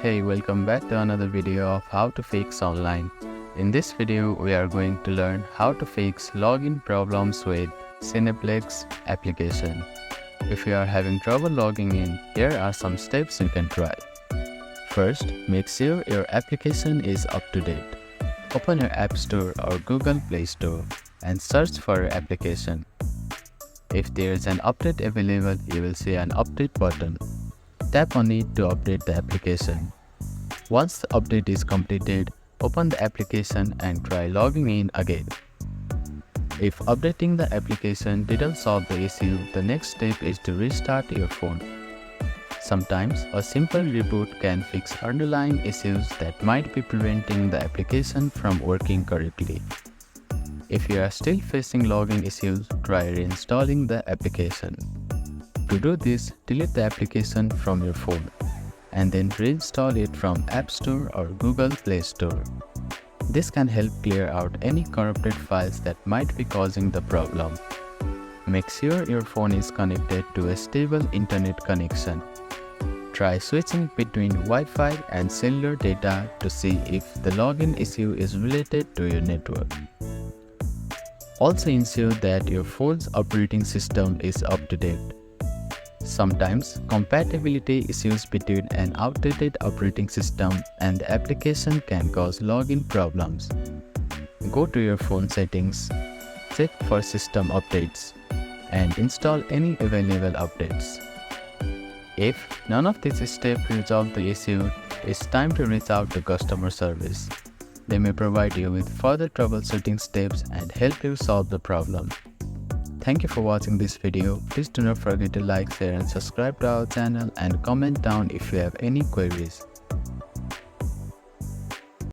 Hey, welcome back to another video of how to fix online. In this video, we are going to learn how to fix login problems with Cineplex application. If you are having trouble logging in, here are some steps you can try. First, make sure your application is up to date. Open your App Store or Google Play Store and search for your application. If there is an update available, you will see an update button. Tap on it to update the application. Once the update is completed, open the application and try logging in again. If updating the application didn't solve the issue, the next step is to restart your phone. Sometimes a simple reboot can fix underlying issues that might be preventing the application from working correctly. If you are still facing login issues, try reinstalling the application. To do this, delete the application from your phone and then reinstall it from App Store or Google Play Store. This can help clear out any corrupted files that might be causing the problem. Make sure your phone is connected to a stable internet connection. Try switching between Wi-Fi and cellular data to see if the login issue is related to your network. Also ensure that your phone's operating system is up to date. Sometimes, compatibility issues between an outdated operating system and the application can cause login problems. Go to your phone settings, check for system updates, and install any available updates. If none of these steps resolve the issue, it's time to reach out to customer service. They may provide you with further troubleshooting steps and help you solve the problem. Thank you for watching this video. Please do not forget to like, share and subscribe to our channel and comment down if you have any queries.